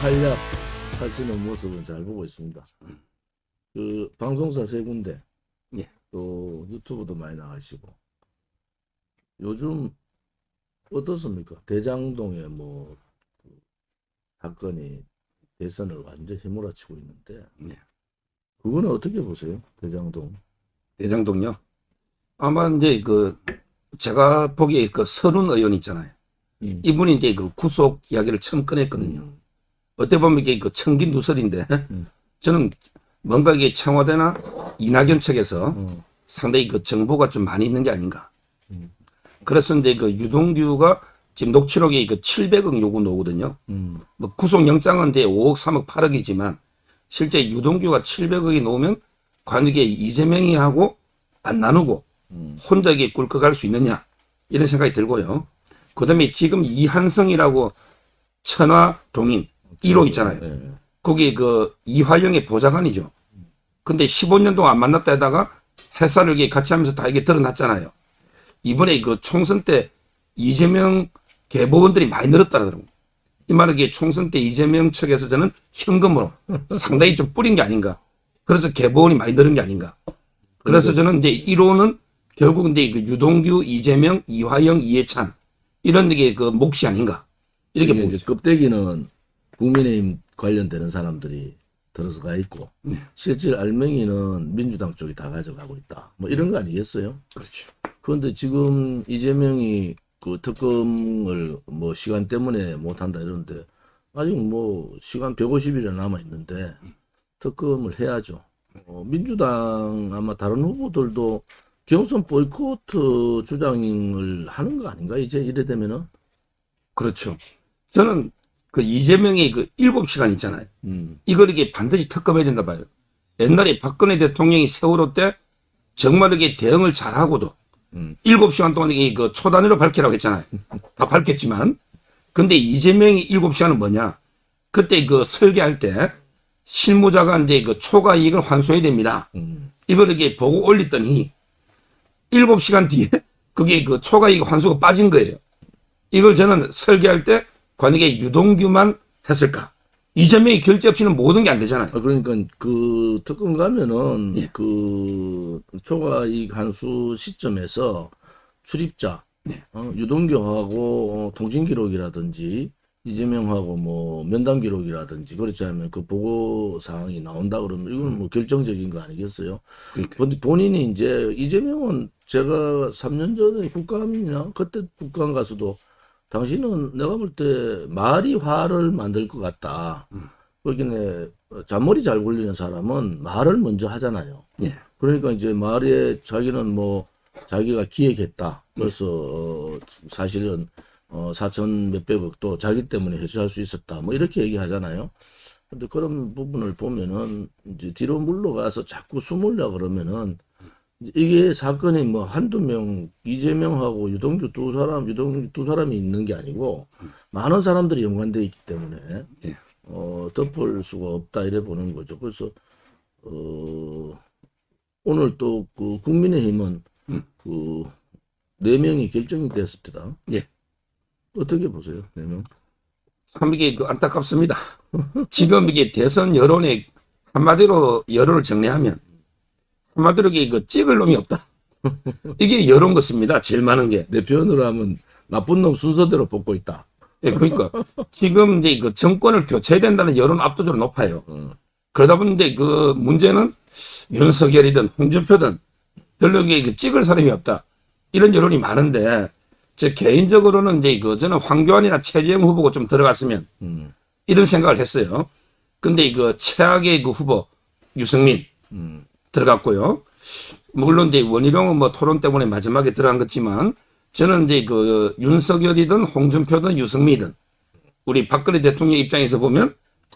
활약하시는 모습은 잘 보고 있습니다. 그 방송사 세 군데, 예. 또 유튜브도 많이 나가시고 요즘 어떻습니까? 대장동에 뭐 사건이 대선을 완전히 휘몰아치고 있는데 예. 그거는 어떻게 보세요? 대장동. 대장동요. 아마 이제 제가 보기에 서른 의원 있잖아요. 음. 이분이 이제 구속 이야기를 처음 꺼냈거든요. 어떻게 보면 이게 청긴 누설인데 저는 뭔가 이게 청와대나 이낙연 측에서 상당히 정보가 좀 많이 있는 게 아닌가. 그래서 이제 유동규가 지금 녹취록에 700억 요구 나오거든요. 뭐 구속영장은 이제 5억, 3억, 8억이지만 실제 유동규가 700억이 나오면 과연 이게 이재명이 하고 안 나누고 혼자 이게 꿀꺽할 수 있느냐 이런 생각이 들고요. 그다음에 지금 이한성이라고 천화 동인 1호 있잖아요. 네. 거기 이화영의 보좌관이죠. 근데 15년 동안 안 만났다 하다가 회사를 이렇게 같이 하면서 다 이게 드러났잖아요. 이번에 총선 때 이재명 계보원들이 많이 늘었다더라고요. 이 말은 이게 총선 때 이재명 측에서 저는 현금으로 상당히 좀 뿌린 게 아닌가. 그래서 계보원이 많이 늘은 게 아닌가. 그래서 저는 이제 1호는 결국 이제 유동규, 이재명, 이화영, 이해찬 이런 게 몫이 아닌가. 이렇게 이게 보죠. 이제 껍데기는 국민의힘 관련되는 사람들이 들어서가 있고 실질 알맹이는 민주당 쪽이 다 가져가고 있다. 뭐 이런 거 아니겠어요? 그렇죠. 그런데 지금 이재명이 그 특검을 뭐 시간 때문에 못한다 이러는데 아직 뭐 시간 150일이나 남아 있는데 특검을 해야죠. 민주당 아마 다른 후보들도 경선 보이콧 주장을 하는 거 아닌가 이제 이래 되면은. 그렇죠. 저는 이재명의 7시간 있잖아요. 이걸 이게 반드시 특검해야 된다 봐요. 옛날에 박근혜 대통령이 세월호 때 정말 이게 대응을 잘하고도 7시간 동안 이게 초단위로 밝히라고 했잖아요. 다 밝혔지만. 근데 이재명이 7시간은 뭐냐? 그때 설계할 때 실무자가 이제 초과 이익을 환수해야 됩니다. 이걸 이렇게 보고 올렸더니 7시간 뒤에 그게 초과 이익 환수가 빠진 거예요. 이걸 저는 설계할 때 관에게 유동규만 했을까? 이재명이 결제 없이는 모든 게 안 되잖아요. 그러니까 그 특검 가면은 예. 그 초과이익 환수 시점에서 출입자 네. 유동규하고 통신 기록이라든지 이재명하고 뭐 면담 기록이라든지 그렇지 않으면 그 보고 사항이 나온다 그러면 이건 뭐 결정적인 거 아니겠어요? 근데 본인이 이제 이재명은 제가 3년 전에 국감이나 그때 국감 가서도 당신은 내가 볼 때 말이 화를 만들 것 같다. 거기는 잔머리 잘 굴리는 사람은 말을 먼저 하잖아요. 예. 그러니까 이제 말에 자기는 뭐 자기가 기획했다. 그래서 사실은 4천 몇백억도 자기 때문에 회수할 수 있었다. 뭐 이렇게 얘기하잖아요. 근데 그런 부분을 보면은 이제 뒤로 물러가서 자꾸 숨으려 그러면은 이게 사건이 뭐 한두 명 이재명하고 유동규 두 사람이 있는 게 아니고 많은 사람들이 연관되어 있기 때문에 예. 덮을 수가 없다 이래 보는 거죠. 그래서 오늘 또 그 국민의힘은 그 4명이 결정이 됐습니다. 예. 어떻게 보세요? 4명? 참 이게 안타깝습니다. 지금 이게 대선 여론에 한마디로 여론을 정리하면 한마디로 이게 찍을 놈이 없다. 이게 여론 것입니다. 제일 많은 게. 내 표현으로 하면 나쁜 놈 순서대로 뽑고 있다. 예, 그러니까 지금 이제 정권을 교체된다는 여론 압도적으로 높아요. 그러다 보니 문제는 윤석열이든 홍준표든 별로 이게 찍을 사람이 없다. 이런 여론이 많은데 제 개인적으로는 이제 저는 황교안이나 최재형 후보가 좀 들어갔으면 이런 생각을 했어요. 근데 최악의 후보 유승민 들어갔고요. 물론 이제 원희룡은 뭐 토론 때문에 마지막에 들어간 거지만 저는 이제 윤석열이든 홍준표든 유승민이든 우리 박근혜 대통령 입장에서 보면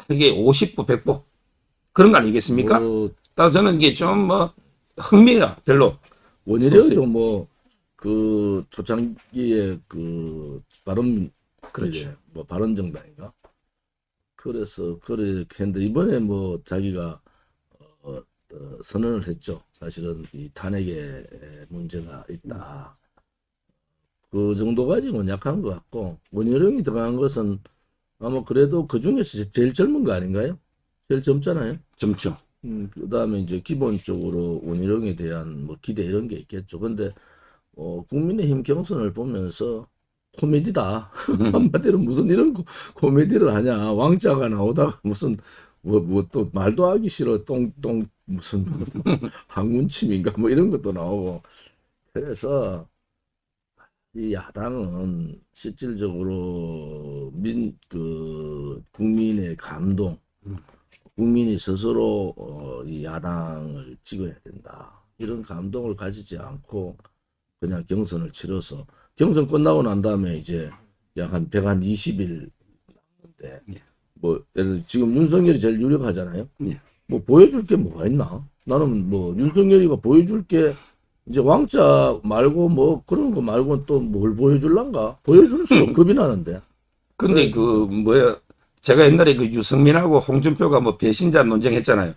이게 50보 100보 그런 거 아니겠습니까? 따라서 저는 이게 좀 흥미가 별로. 원희룡도 뭐 그 초창기에 그 바른 그렇죠. 뭐 바른정당인가? 그래서 그렇게 했는데 이번에 뭐 자기가 선언을 했죠. 사실은 이 탄핵에 문제가 있다. 그 정도 가지고는 약한 것 같고 원희룡이 들어간 것은 아마 그래도 그 중에서 제일 젊은 거 아닌가요? 제일 젊잖아요. 젊죠. 그다음에 이제 기본적으로 원희룡에 대한 뭐 기대 이런 게 있겠죠. 근데 국민의힘 경선을 보면서 코미디다. 한마디로 무슨 이런 코미디를 하냐. 왕자가 나오다가 무슨 뭐 또 말도 하기 싫어. 똥 무슨 항문침인가 뭐 이런 것도 나오고. 그래서 이 야당은 실질적으로 국민의 감동, 국민이 스스로 이 야당을 찍어야 된다. 이런 감동을 가지지 않고 그냥 경선을 치러서 경선 끝나고 난 다음에 이제 약 한 120일 남는데 뭐 예를 들어 지금 윤석열이 제일 유력하잖아요. 예. 뭐 보여줄 게 뭐가 있나? 나는 뭐 윤석열이가 보여줄 게 이제 왕자 말고 뭐 그런 거 말고 또 뭘 보여줄란가? 보여줄수록 겁이 나는데. 근데 제가 옛날에 그 유승민하고 홍준표가 뭐 배신자 논쟁했잖아요.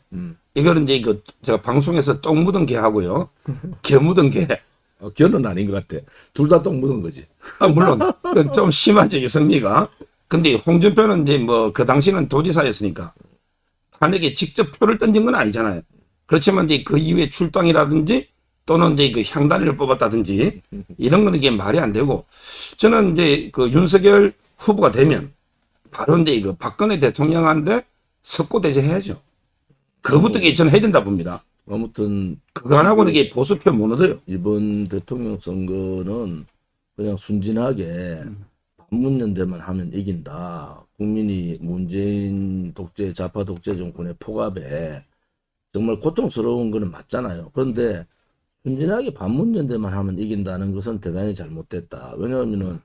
이거는 이제 제가 방송에서 똥 묻은 개 하고요. 개 묻은 개. 견은 아닌 것 같아. 둘 다 똥 묻은 거지. 물론 좀 심하죠, 유승미가. 근데 홍준표는 이제 뭐 그 당시는 도지사였으니까 탄핵에 직접 표를 던진 건 아니잖아요. 그렇지만 이제 그 이후에 출당이라든지 또는 이제 그 향단위를 뽑았다든지 이런 거는 이게 말이 안 되고, 저는 이제 그 윤석열 후보가 되면 바로 이제 그 박근혜 대통령한테 석고대죄해야죠. 그부터 저는 해야 된다 봅니다. 아무튼 그거 안 하고는 이게 보수표 못 얻어요. 이번 대통령 선거는 그냥 순진하게 반문연대만 하면 이긴다. 국민이 문재인 독재, 좌파 독재 정권의 폭압에 정말 고통스러운 거는 맞잖아요. 그런데 순진하게 반문연대만 하면 이긴다는 것은 대단히 잘못됐다. 왜냐하면은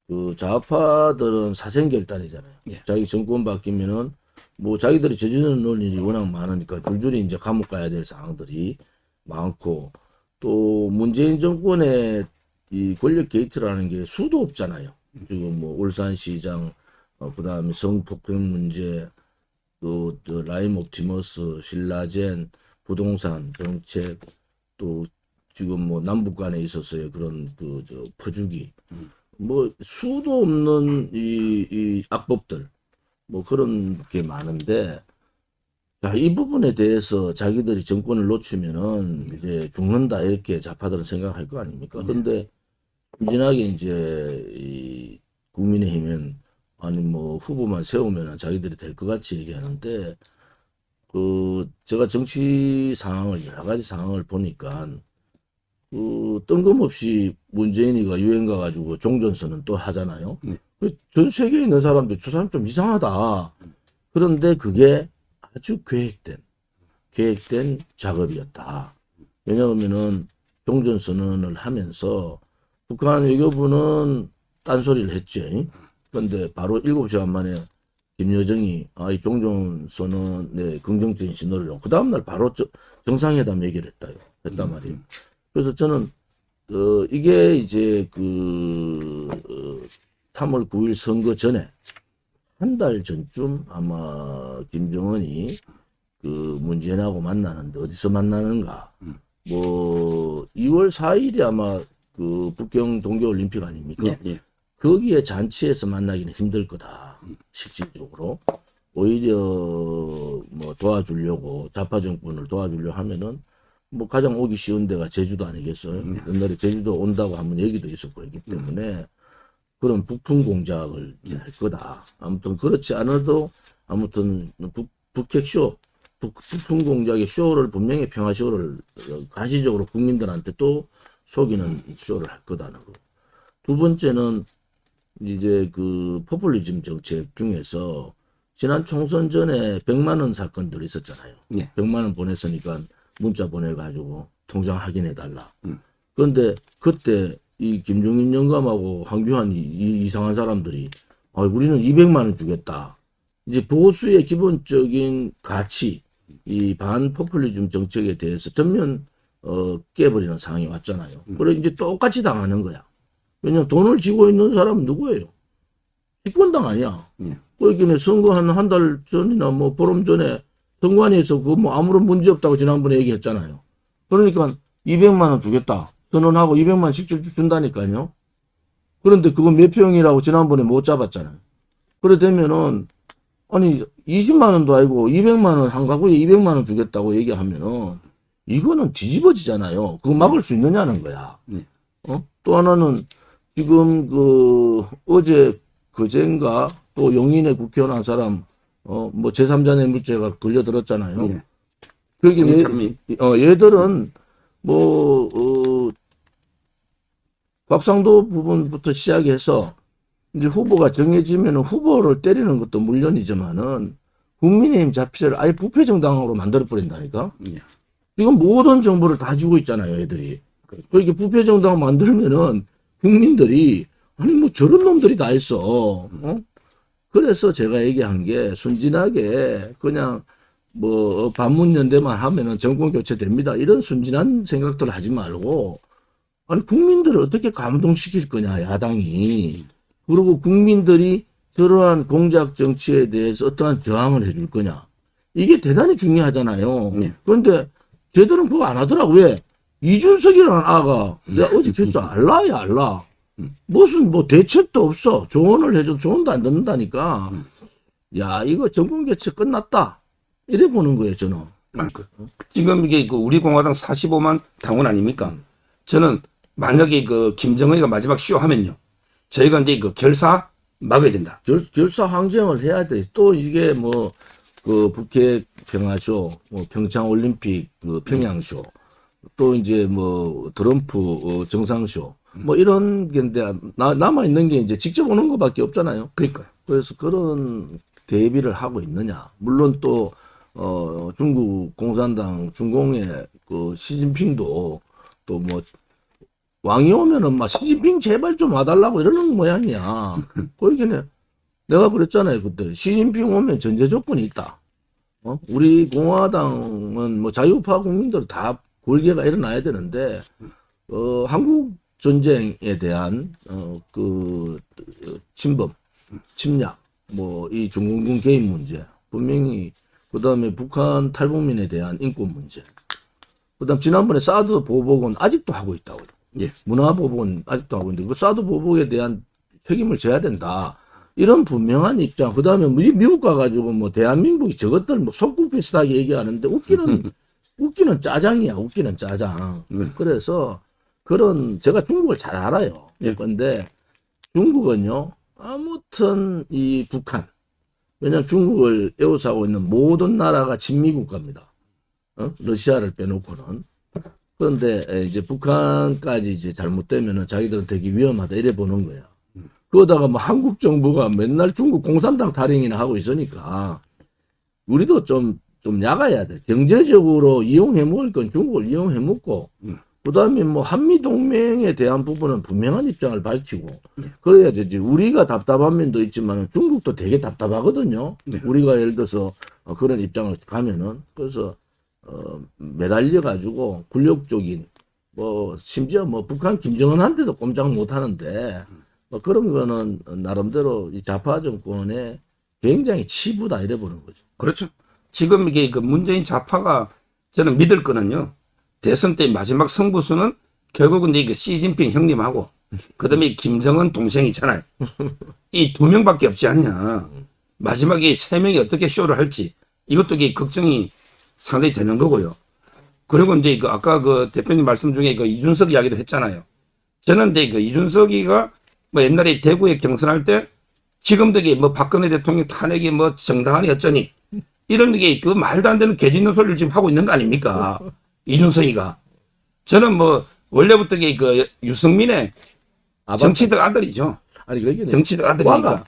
그 좌파들은 사생결단이잖아요. 예. 자기 정권 바뀌면은 뭐 자기들이 저지르는 일이 워낙 많으니까 줄줄이 이제 감옥 가야 될 상황들이 많고, 또 문재인 정권의 이 권력 게이트라는 게 수도 없잖아요. 지금 뭐 울산시장, 그다음에 성폭행 문제, 또 라임 옵티머스, 신라젠, 부동산 정책, 또 지금 뭐 남북 간에 있었어요. 그런 퍼주기, 뭐 수도 없는 이 악법들, 뭐 그런 게 많은데, 자, 이 부분에 대해서 자기들이 정권을 놓치면은 이제 죽는다 이렇게 좌파들은 생각할 거 아닙니까? 근데 순진하게 이제 이 국민의힘은 아니 뭐 후보만 세우면은 자기들이 될 것 같이 얘기하는데, 제가 정치 상황을 여러 가지 상황을 보니까 뜬금없이 문재인이가 유행 가가지고 종전선언 또 하잖아요. 전 세계에 있는 사람들 저 사람 좀 이상하다. 그런데 그게 아주 계획된 작업이었다. 왜냐하면은 종전선언을 하면서 북한 외교부는 딴소리를 했지. 그런데 바로 7시간 만에 김여정이 이 종전선언에 긍정적인 신호를 그 다음날 바로 정상회담 얘기를 했단 말이에요. 그래서 저는 이게 이제 3월 9일 선거 전에 한 달 전쯤 아마 김정은이 문재인하고 만나는데 어디서 만나는가? 뭐 2월 4일이 아마 북경 동계올림픽 아닙니까? 예, 예. 거기에 잔치에서 만나기는 힘들 거다. 실질적으로 오히려 뭐 도와주려고, 좌파 정권을 도와주려고 하면은 뭐 가장 오기 쉬운 데가 제주도 아니겠어요? 옛날에 제주도 온다고 한번 얘기도 있었고 있기 때문에 그런 북풍 공작을 이제 할 거다. 아무튼 그렇지 않아도 아무튼 북핵쇼, 북풍 공작의 쇼를 분명히 평화쇼를 가시적으로 국민들한테 또 속이는 쇼를 할 거다는 거. 두 번째는 이제 포퓰리즘 정책 중에서 지난 총선 전에 100만 원 사건들이 있었잖아요. 예. 100만 원 보냈으니까 문자 보내가지고 통장 확인해달라. 그런데 그때 이 김종인 영감하고 황교안 이 이상한 사람들이 우리는 200만 원 주겠다. 이제 보수의 기본적인 가치, 이 반포퓰리즘 정책에 대해서 전면 깨버리는 상황이 왔잖아요. 그래 이제 똑같이 당하는 거야. 왜냐면 돈을 쥐고 있는 사람은 누구예요? 집권당 아니야. 그러니까 선거 한 달 전이나 뭐 보름 전에 선관위에서 뭐 아무런 문제 없다고 지난번에 얘기했잖아요. 그러니까 200만 원 주겠다. 선언하고 200만 원 직접 준다니까요. 그런데 그거 몇 평이라고 지난번에 못 잡았잖아요. 그래 되면은 아니 20만 원도 아니고 200만 원 한 가구에 200만 원 주겠다고 얘기하면은 이거는 뒤집어지잖아요. 그거 막을 수 있느냐는 거야. 네. 또 하나는 지금 그 어제 그젠가 또 용인의 국회의원 한 사람 뭐 제3자 뇌물죄가 걸려들었잖아요. 예. 그게 정찬민. 얘들은 뭐 곽상도 부분부터 시작해서 이제 후보가 정해지면 후보를 때리는 것도 물론이지만은 국민의힘 자체를 아예 부패 정당으로 만들어 버린다니까. 예. 지금 모든 정보를 다 주고 있잖아요, 애들이. 그렇게 부패 정당 만들면은 국민들이 아니 뭐 저런 놈들이 다 있어. 그래서 제가 얘기한 게 순진하게 그냥 뭐 반문연대만 하면은 정권 교체됩니다. 이런 순진한 생각들 하지 말고 아니 국민들을 어떻게 감동시킬 거냐 야당이. 그리고 국민들이 저러한 공작 정치에 대해서 어떠한 저항을 해줄 거냐. 이게 대단히 중요하잖아요. 네. 그런데 걔들은 그거 안 하더라고. 왜? 이준석이라는 아가 내가 어제 했죠. 알라야 알라. 무슨 뭐 대책도 없어. 조언을 해줘도 조언도 안 듣는다니까. 야 이거 정권 교체 끝났다. 이래 보는 거예요 저는. 지금 이게 그 우리 공화당 45만 당원 아닙니까? 저는 만약에 그 김정은이가 마지막 쇼 하면요. 저희가 이제 그 결사 막아야 된다. 결사 항쟁을 해야 돼. 또 이게 뭐 그 북핵 평화쇼, 뭐 평창 올림픽 그 평양쇼, 또 이제 뭐 트럼프 정상쇼, 뭐 이런 게인데 남아 있는 게 이제 직접 오는 것밖에 없잖아요. 그러니까요. 그래서 그런 대비를 하고 있느냐. 물론 또 중국 공산당 중공의 그 시진핑도 또 뭐 왕이 오면은 막 시진핑 제발 좀 와달라고 이러는 모양이야. 그러기는 내가 그랬잖아요 그때 시진핑 오면 전제 조건이 있다. 우리 공화당은 뭐 자유파 국민들 다 골개가 일어나야 되는데 한국 전쟁에 대한 그 침범, 침략, 뭐 이 중공군 개입 문제 분명히 그다음에 북한 탈북민에 대한 인권 문제. 그다음 지난번에 사드 보복은 아직도 하고 있다고. 예. 문화 보복은 아직도 하고 있는데 그 사드 보복에 대한 책임을 져야 된다. 이런 분명한 입장. 그다음에 미국 가가지고 뭐 대한민국이 저것들 뭐 속국 비슷하게 얘기하는데 웃기는 짜장이야. 웃기는 짜장. 그래서 그런 제가 중국을 잘 알아요. 예. 그런데 중국은요. 아무튼 이 북한 왜냐하면 중국을 에워싸고 있는 모든 나라가 친미국가입니다. 러시아를 빼놓고는. 그런데 이제 북한까지 이제 잘못되면은 자기들은 되게 위험하다 이래 보는 거야. 그러다가 뭐 한국 정부가 맨날 중국 공산당 탈행이나 하고 있으니까 우리도 좀 야가야 돼. 경제적으로 이용해 먹을 건 중국을 이용해 먹고 그다음에 뭐 한미 동맹에 대한 부분은 분명한 입장을 밝히고 그래야 되지. 우리가 답답한 면도 있지만 중국도 되게 답답하거든요. 네. 우리가 예를 들어서 그런 입장을 가면은 그래서 매달려 가지고 굴욕적인 뭐 심지어 뭐 북한 김정은한테도 꼼짝 못 하는데 뭐 그런 거는 나름대로 이 좌파 정권의 굉장히 치부다 이래 보는 거죠. 그렇죠. 지금 이게 그 문재인 좌파가 저는 믿을 거는요. 대선 때 마지막 승부수는 결국은 이제 그 시진핑 형님하고 그다음에 김정은 동생이잖아요. 이 두 명밖에 없지 않냐. 마지막에 세 명이 어떻게 쇼를 할지 이것도 이게 걱정이 상당히 되는 거고요. 그리고 이제 그 아까 그 대표님 말씀 중에 그 이준석 이야기도 했잖아요. 저는 이제 그 이준석이가 뭐 옛날에 대구에 경선할 때 지금도 이게 뭐 박근혜 대통령 탄핵이 뭐 정당하니 어쩌니 이런 게 그 말도 안 되는 개짖는 소리를 지금 하고 있는 거 아닙니까? 이준석이가. 저는 뭐 원래부터 이게 그 유승민의 정치적 아들이죠. 아니 그게 정치적 아들이니까.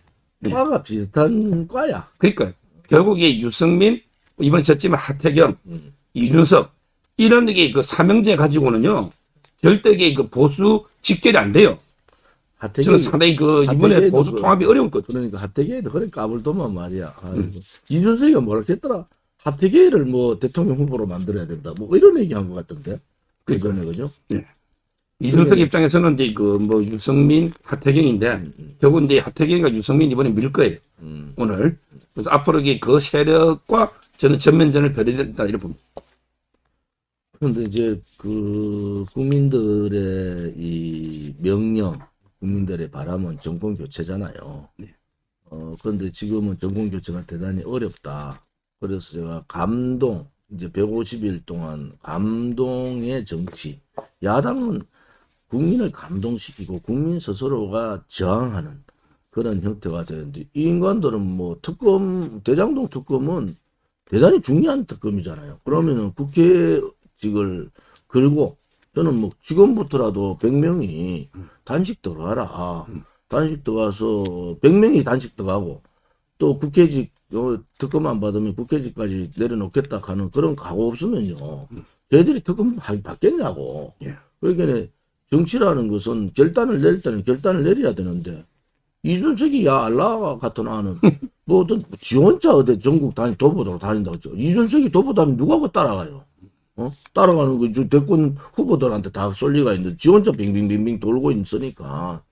과가 비슷한 과야. 그러니까 결국 이 유승민 이번에 졌지만 하태경, 이준석 이런 게 그 삼형제 가지고는요 절대 이게 그 보수 직결이 안 돼요. 저는 상당히 그 이번에 보수 통합이 어려웠거든요. 그러니까 하태계도 그래 까불더만 말이야. 이준석이가 뭐라 했더라. 하태계를 뭐 대통령 후보로 만들어야 된다. 뭐 이런 얘기한 것 같던데. 그전에 그죠? 네. 이준석 입장에서는 이제 그 뭐 유승민, 하태경인데 결국 이제 하태경과 유승민 이번에 밀 거예요. 오늘. 그래서 앞으로 그 세력과 저는 전면전을 벌여야 된다 이렇게 봅니다. 그런데 이제 그 국민들의 이 명령, 국민들의 바람은 정권 교체잖아요. 네. 그런데 지금은 정권 교체가 대단히 어렵다. 그래서 제가 감동, 이제 150일 동안 감동의 정치. 야당은 국민을 감동시키고 국민 스스로가 저항하는 그런 형태가 되는데, 이 인간들은 뭐 특검, 대장동 특검은 대단히 중요한 특검이잖아요. 그러면은 국회직을 걸고, 저는 뭐 지금부터라도 100명이 단식 들어가라. 단식 들어가서 100명이 단식 들어가고, 또 국회직 특검 안 받으면 국회직까지 내려놓겠다 하는 그런 각오 없으면요, 저희들이 특검 받겠냐고. 예. 그러니까 정치라는 것은 결단을 낼 때는 결단을 내려야 되는데, 이준석이 야 알라 같은 아는 뭐 어떤 지 혼자 어디 전국 도보도로 다닌다고 했죠. 이준석이 도보다면 누가 그 따라가요? 따라가는 거 대권 후보들한테 다 쏠 리가 있는데 지 혼자 빙빙빙빙 돌고 있으니까,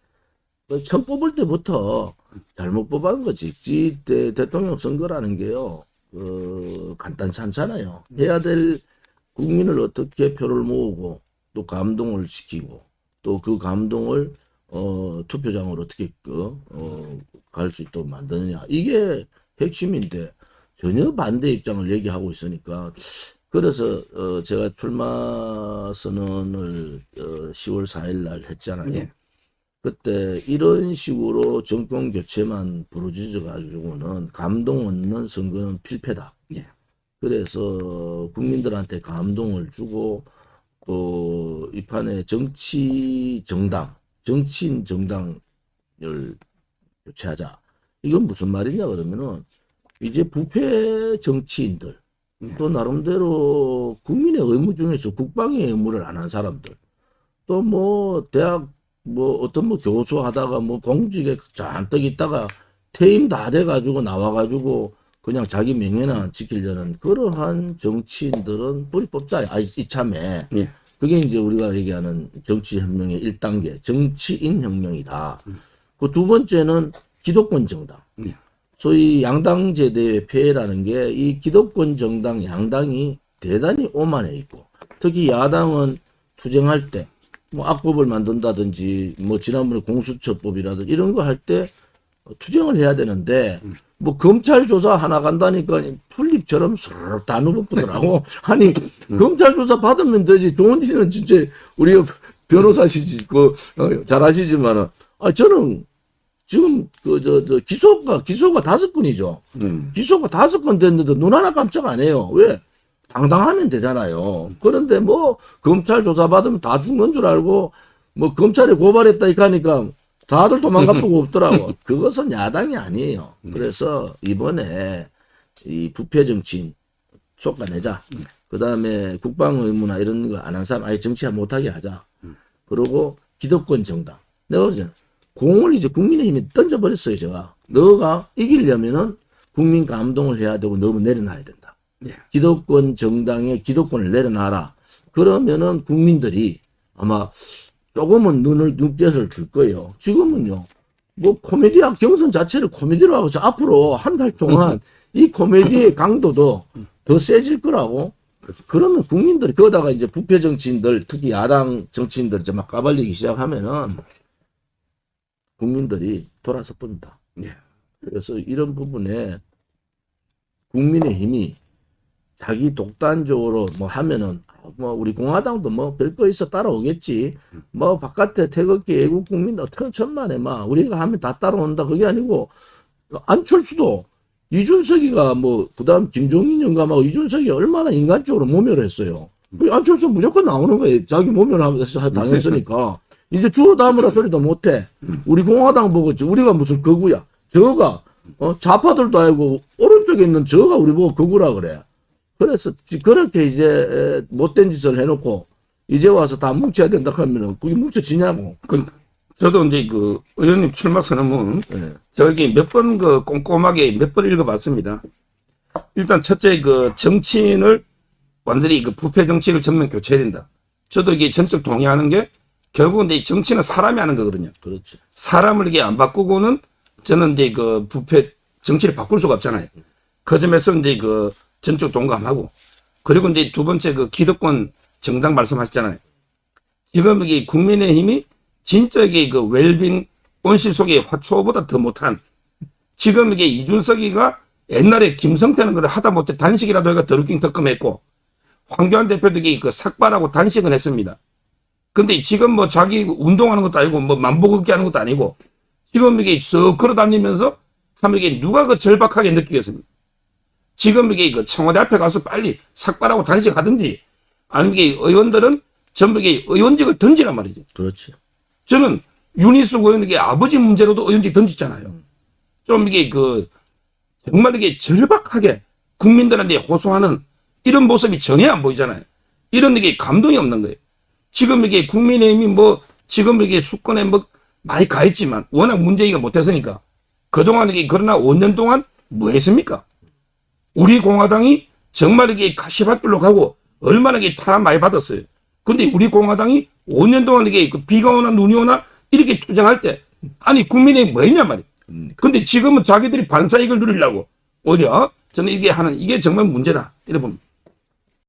처음 뽑을 때부터 잘못 뽑은 거지. 대통령 선거라는 게요, 간단치 않잖아요. 해야 될 국민을 어떻게 표를 모으고 또 감동을 시키고 또 그 감동을 투표장으로 어떻게 갈 수 있도록 만드느냐, 이게 핵심인데 전혀 반대 입장을 얘기하고 있으니까, 그래서 제가 출마 선언을 10월 4일 날 했잖아요. 예. 그때 이런 식으로 정권 교체만 부르짖어 가지고는 감동 없는 선거는 필패다. 예. 그래서 국민들한테 감동을 주고 또 이 판에 정치인 정당을 교체하자. 이건 무슨 말이냐 그러면은, 이제 부패 정치인들, 또 나름대로 국민의 의무 중에서 국방의 의무를 안 한 사람들, 또 뭐 대학 뭐 어떤 뭐 교수 하다가 뭐 공직에 잔뜩 있다가 퇴임 다 돼가지고 나와가지고 그냥 자기 명예나 지키려는 그러한 정치인들은 뿌리 뽑자. 이참에. 예. 그게 이제 우리가 얘기하는 정치혁명의 1단계, 정치인 혁명이다. 그 두 번째는 기득권 정당. 예. 소위 양당제대의 폐해라는 게, 이 기득권 정당 양당이 대단히 오만해 있고, 특히 야당은 투쟁할 때 뭐 악법을 만든다든지 뭐 지난번에 공수처법이라든지 이런 거 할 때 투쟁을 해야 되는데, 뭐 검찰 조사 하나 간다니까 풀잎처럼 스르륵 다 누버꾸더라고. 아니 검찰 조사 받으면 되지. 조은 씨는 진짜 우리 변호사시지 잘하시지만은, 저는 지금 기소가 5건이죠. 기소가 5건 됐는데 눈 하나 깜짝 안 해요. 왜? 당당하면 되잖아요. 그런데 뭐 검찰 조사 받으면 다 죽는 줄 알고 뭐 검찰에 고발했다 하니까 다들 도망갈 수가 없더라고. 그것은 야당이 아니에요. 그래서 이번에 이 부패 정치인 솎아내자. 그 다음에 국방 의무나 이런 거 안 한 사람 아예 정치 못하게 하자. 그리고 기득권 정당. 내가 어제 공을 이제 국민의힘에 던져버렸어요. 제가. 너가 이기려면은 국민 감동을 해야 되고 너무 내려놔야 된다. 예. 기득권 정당의 기득권을 내려놔라. 그러면은 국민들이 아마 조금은 눈빛을 줄 거예요. 지금은요, 뭐 코미디학 경선 자체를 코미디로 하고 앞으로 한 달 동안 이 코미디의 강도도 더 세질 거라고. 그러면 국민들이, 그러다가 이제 부패 정치인들, 특히 야당 정치인들 이제 막 까발리기 시작하면은 국민들이 돌아서 본다. 예. 그래서 이런 부분에 국민의힘이 자기 독단적으로 뭐 하면은, 뭐 우리 공화당도 뭐 별거 있어 따라오겠지. 뭐 바깥에 태극기 애국 국민들 천만에 막 우리가 하면 다 따라온다. 그게 아니고, 안철수도 이준석이가 뭐 그다음 김종인 영감하고 이준석이 얼마나 인간적으로 모멸을 했어요. 안철수 무조건 나오는 거예요. 자기 모멸하면서 당했으니까. 이제 주워 담으라 소리도 못해. 우리 공화당 보고 우리가 무슨 거구야. 저가 좌파들도 아니고 오른쪽에 있는 저가 우리 보고 거구라 그래. 그래서 그렇게 이제 못된 짓을 해놓고 이제 와서 다 뭉쳐야 된다 하면은 그게 뭉쳐지냐고. 저도 이제 그 의원님 출마 선언문 저기 몇 번 꼼꼼하게 몇 번 읽어봤습니다. 일단 첫째 정치인을 완전히 부패 정치를 전면 교체해야 된다. 저도 이게 전적 동의하는 게 결국은 이제 정치는 사람이 하는 거거든요. 그렇죠. 사람을 이게 안 바꾸고는 저는 이제 부패 정치를 바꿀 수가 없잖아요. 그 점에서 이제 전적 동감하고, 그리고 이제 두 번째 기득권 정당 말씀하셨잖아요. 지금 이게 국민의힘이 진짜 이게 웰빙 온실 속의 화초보다 더 못한 지금 이게 이준석이가 옛날에 김성태는 그걸 하다 못해 단식이라도 해가 더럽긴 덕금했고 황교안 대표도 이게 그 삭발하고 단식은 했습니다. 근데 지금 뭐 자기 운동하는 것도 아니고 뭐 만보 걷기 하는 것도 아니고 지금 이게 쓱 걸어다니면서 하면 이게 누가 그 절박하게 느끼겠습니까? 지금 이게 그 청와대 앞에 가서 빨리 삭발하고 단식하든지 아니면 이게 의원들은 전부 이게 의원직을 던지란 말이죠. 그렇지. 저는 윤희숙 의원에게 아버지 문제로도 의원직 던졌잖아요. 좀 이게 그 정말 이게 절박하게 국민들한테 호소하는 이런 모습이 전혀 안 보이잖아요. 이런 이게 감동이 없는 거예요. 지금 이게 국민의힘이 뭐 지금 이게 수권에 뭐 많이 가했지만 워낙 문재인이가 못했으니까 그동안 이게 그러나 5년 동안 뭐 했습니까? 우리 공화당이 정말 이게 가시밭길로 가고 얼마나 이게 탄압 많이 받았어요. 근데 우리 공화당이 5년 동안 이게 비가 오나 눈이 오나 이렇게 투쟁할 때 아니 국민의힘 뭐 했냔 말이에요. 근데 지금은 자기들이 반사이익을 누리려고 오히려 저는 이게 정말 문제다 이래 봅니다.